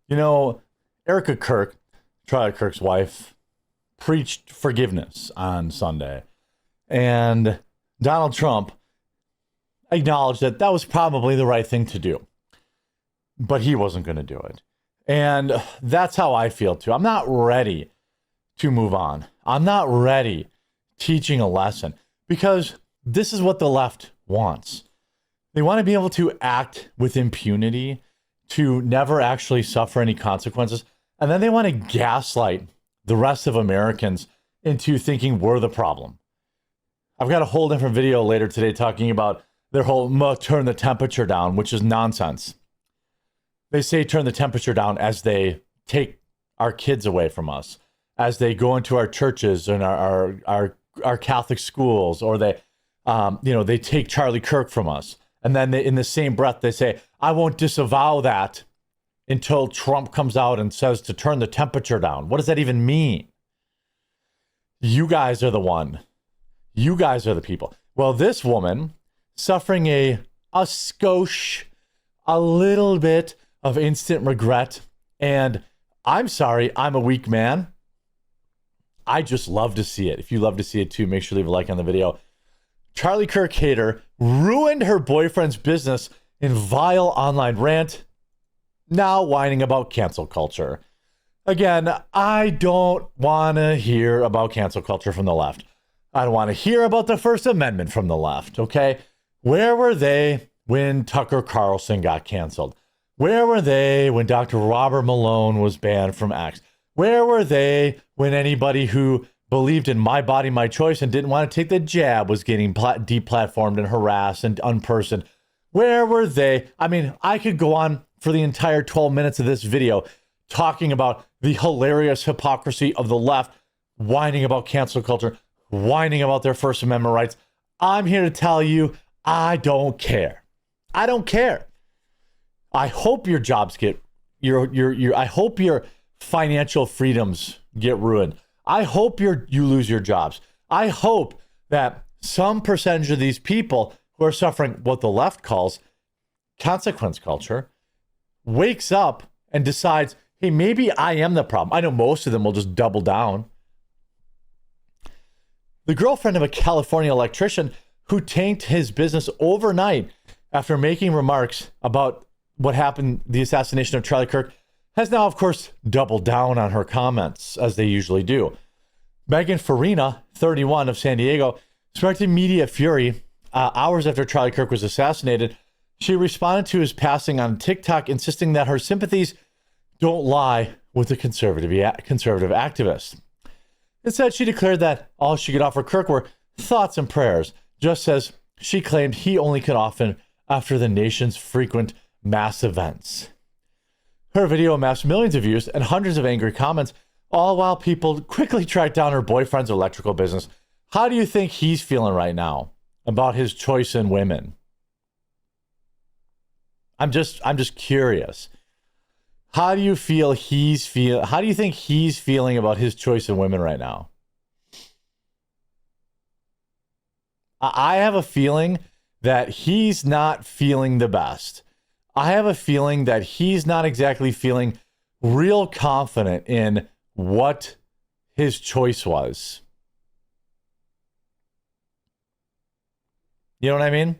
You know, Erica Kirk, Charlie Kirk's wife, preached forgiveness on Sunday. And Donald Trump acknowledged that that was probably the right thing to do. But he wasn't going to do it. And that's how I feel too. I'm not ready to move on. I'm not ready teaching a lesson because this is what the left wants. They want to be able to act with impunity, to never actually suffer any consequences. And then they want to gaslight the rest of Americans into thinking we're the problem. I've got a whole different video later today talking about their whole turn the temperature down, which is nonsense. They say turn the temperature down as they take our kids away from us, as they go into our churches and our Catholic schools, or they take Charlie Kirk from us. And then in the same breath, they say, I won't disavow that until Trump comes out and says to turn the temperature down. What does that even mean? You guys are the one. You guys are the people. Well, this woman suffering a skosh, a little bit of instant regret. And I'm sorry, I'm a weak man. I just love to see it. If you love to see it too, make sure to leave a like on the video. Charlie Kirk hater ruined her boyfriend's business in vile online rant, now whining about cancel culture. Again, I don't want to hear about cancel culture from the left. I don't want to hear about the First Amendment from the left, okay? Where were they when Tucker Carlson got canceled? Where were they when Dr. Robert Malone was banned from X? Where were they when anybody who believed in my body, my choice and didn't want to take the jab was getting deplatformed and harassed and unpersoned? Where were they? I mean, I could go on for the entire 12 minutes of this video talking about the hilarious hypocrisy of the left, whining about cancel culture, whining about their First Amendment rights. I'm here to tell you, I don't care. I don't care. I hope your jobs get I hope your financial freedoms get ruined. I hope you lose your jobs. I hope that some percentage of these people who are suffering what the left calls consequence culture wakes up and decides, hey, maybe I am the problem. I know most of them will just double down. The girlfriend of a California electrician who tanked his business overnight after making remarks about what happened, the assassination of Charlie Kirk, has now, of course, doubled down on her comments, as they usually do. Megan Farina, 31, of San Diego, sparked immediate fury hours after Charlie Kirk was assassinated. She responded to his passing on TikTok, insisting that her sympathies don't lie with the conservative activists. Instead, she declared that all she could offer Kirk were thoughts and prayers, just as she claimed he only could offer after the nation's frequent mass events. Her video amassed millions of views and hundreds of angry comments, all while people quickly tracked down her boyfriend's electrical business. How do you think he's feeling right now about his choice in women? I'm just curious. How do you think he's feeling about his choice in women right now? I have a feeling that he's not feeling the best. I have a feeling that he's not exactly feeling real confident in what his choice was. You know what I mean?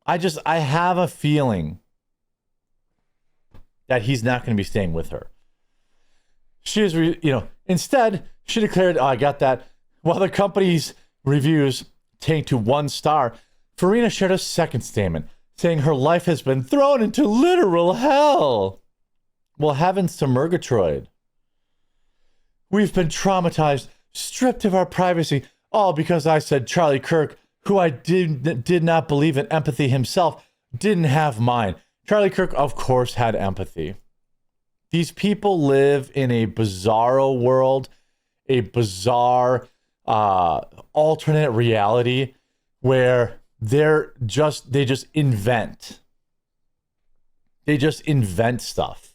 I have a feeling that he's not going to be staying with her. She is, instead, she declared, oh, I got that. While the company's reviews tanked to 1 star, Farina shared a second statement, saying her life has been thrown into literal hell. Well, heavens to Murgatroyd. We've been traumatized, stripped of our privacy, all because I said Charlie Kirk, who I did not believe in empathy himself, didn't have mine. Charlie Kirk, of course, had empathy. These people live in a bizarro world, a bizarre alternate reality where they just invent. They just invent stuff.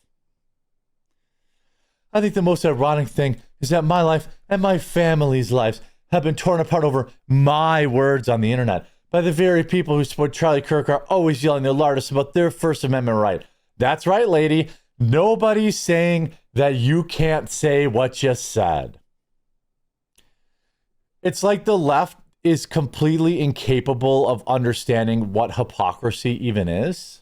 I think the most ironic thing is that my life and my family's lives have been torn apart over my words on the internet. by the very people who support Charlie Kirk are always yelling their loudest about their First Amendment right. That's right, lady. Nobody's saying that you can't say what you said. It's like the left is completely incapable of understanding what hypocrisy even is.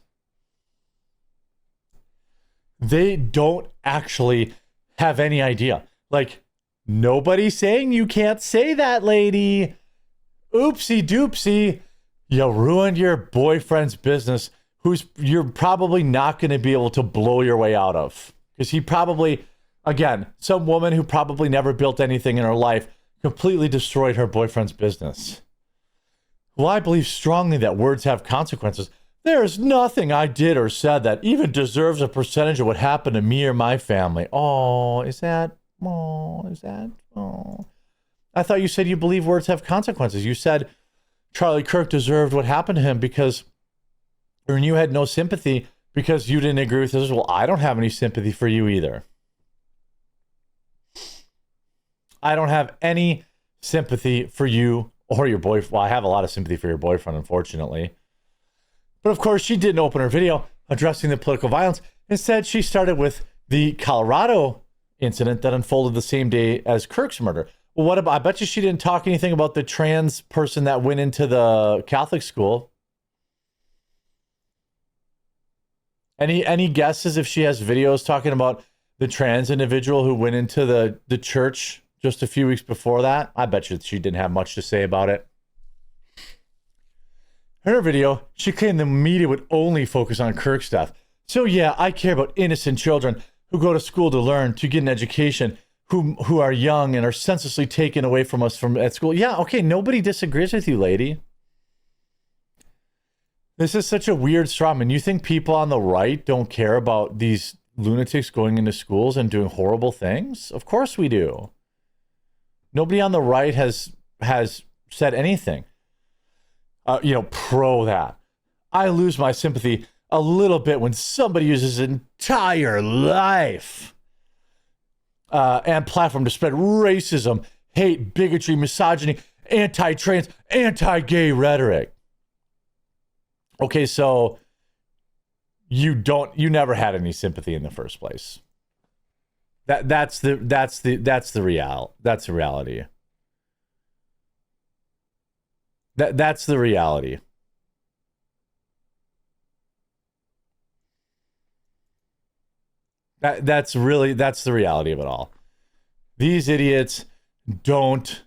They don't actually have any idea. Like, nobody's saying you can't say that, lady. Oopsie doopsie. You ruined your boyfriend's business, who's you're probably not going to be able to blow your way out of. Because he probably, again, some woman who probably never built anything in her life completely destroyed her boyfriend's business. Well, I believe strongly that words have consequences. There is nothing I did or said that even deserves a percentage of what happened to me or my family. Oh, is that? Oh. I thought you said you believe words have consequences. You said Charlie Kirk deserved what happened to him because, or you had no sympathy because you didn't agree with this. Well, I don't have any sympathy for you either. I don't have any sympathy for you or your boyfriend. Well, I have a lot of sympathy for your boyfriend, unfortunately. But of course, she didn't open her video addressing the political violence. Instead, she started with the Colorado incident that unfolded the same day as Kirk's murder. Well, what about, I bet you she didn't talk anything about the trans person that went into the Catholic school. Any guesses if she has videos talking about the trans individual who went into the church just a few weeks before that? I bet you she didn't have much to say about it. In her video, she claimed the media would only focus on Kirk's death. So yeah, I care about innocent children who go to school to learn, to get an education, who are young and are senselessly taken away from us at school. Yeah, okay, nobody disagrees with you, lady. This is such a weird straw man. You think people on the right don't care about these lunatics going into schools and doing horrible things? Of course we do. Nobody on the right has said anything. Pro that. I lose my sympathy a little bit when somebody uses his entire life and platform to spread racism, hate, bigotry, misogyny, anti-trans, anti-gay rhetoric. Okay, so you never had any sympathy in the first place. That's the reality. That's the reality. That's the reality. That's the reality of it all. These idiots don't.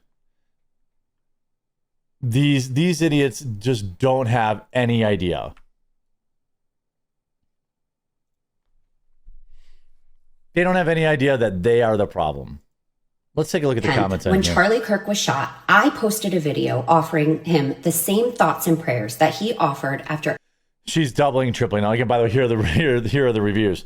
These idiots just don't have any idea. They don't have any idea that they are the problem. Let's take a look at the comments. When Charlie Kirk was shot, I posted a video offering him the same thoughts and prayers that he offered after. She's doubling, tripling. Now, again, by the way, here are the reviews.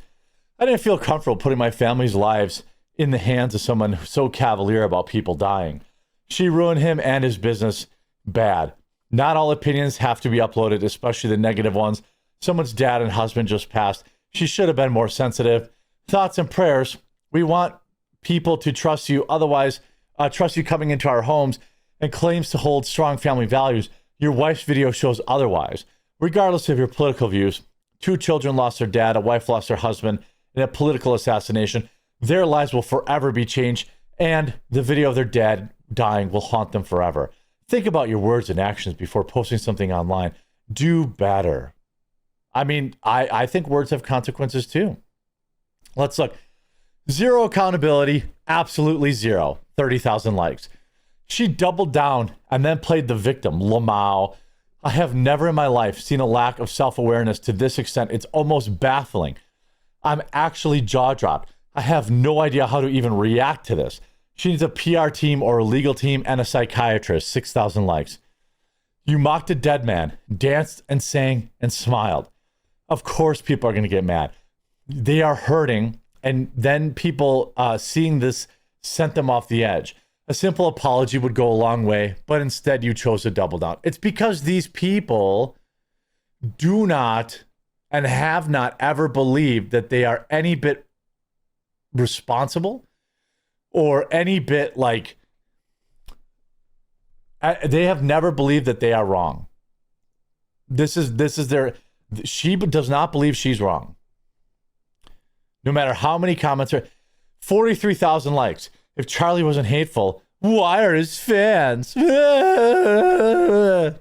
I didn't feel comfortable putting my family's lives in the hands of someone so cavalier about people dying. She ruined him and his business bad. Not all opinions have to be uploaded, especially the negative ones. Someone's dad and husband just passed. She should have been more sensitive. Thoughts and prayers. We want people to trust you, otherwise trust you coming into our homes, and claims to hold strong family values. Your wife's video shows otherwise. Regardless of your political views, 2 children lost their dad, a wife lost her husband in a political assassination. Their lives will forever be changed, and the video of their dad dying will haunt them forever. Think about your words and actions before posting something online. Do better. I mean, I think words have consequences too. Let's look. 0 accountability, absolutely 0. 30,000 likes. She doubled down and then played the victim, Lamau. I have never in my life seen a lack of self-awareness to this extent. It's almost baffling. I'm actually jaw-dropped. I have no idea how to even react to this. She needs a PR team or a legal team and a psychiatrist. 6,000 likes. You mocked a dead man, danced and sang and smiled. Of course people are going to get mad. They are hurting, and then people seeing this sent them off the edge. A simple apology would go a long way, but instead you chose to double down. It's because these people do not and have not ever believed that they are any bit responsible or any bit like, they have never believed that they are wrong. This is their. She does not believe she's wrong. No matter how many comments are, 43,000 likes. If Charlie wasn't hateful, why are his fans? The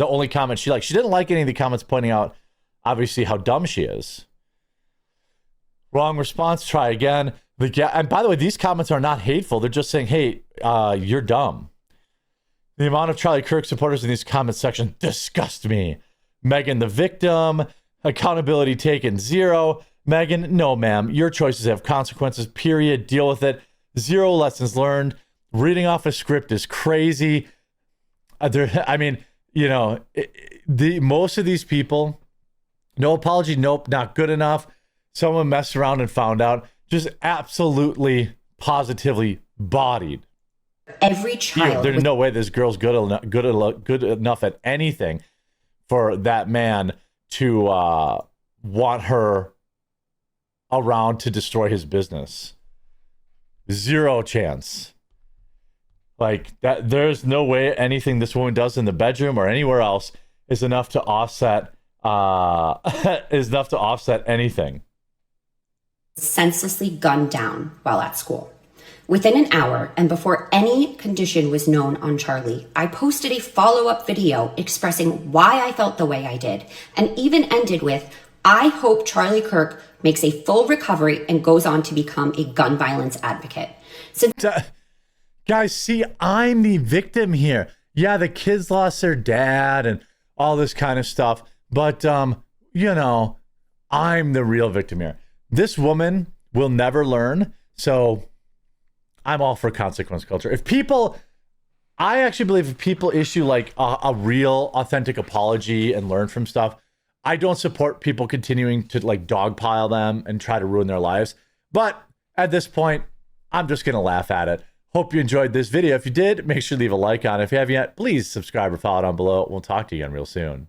only comment she liked. She didn't like any of the comments pointing out, obviously, how dumb she is. Wrong response. Try again. And by the way, these comments are not hateful. They're just saying, hey, you're dumb. The amount of Charlie Kirk supporters in these comment section disgust me. Megan, the victim. Accountability taken, 0. Megan, no, ma'am. Your choices have consequences, period. Deal with it. 0 lessons learned. Reading off a script is crazy. I mean, you know, most of these people, no apology, nope, not good enough. Someone messed around and found out. Just absolutely, positively bodied. Every child. There's no way this girl's good enough at anything for that man to want her around to destroy his business. 0 chance. Like that, there's no way anything this woman does in the bedroom or anywhere else is enough to offset anything. Senselessly gunned down while at school. Within an hour, and before any condition was known on Charlie, I posted a follow-up video expressing why I felt the way I did, and even ended with, I hope Charlie Kirk makes a full recovery and goes on to become a gun violence advocate. Guys, see, I'm the victim here. Yeah, the kids lost their dad and all this kind of stuff, but, you know, I'm the real victim here. This woman will never learn, so I'm all for consequence culture. I actually believe if people issue like a real authentic apology and learn from stuff, I don't support people continuing to like dogpile them and try to ruin their lives. But at this point, I'm just going to laugh at it. Hope you enjoyed this video. If you did, make sure to leave a like on it. If you haven't yet, please subscribe or follow down below. We'll talk to you again real soon.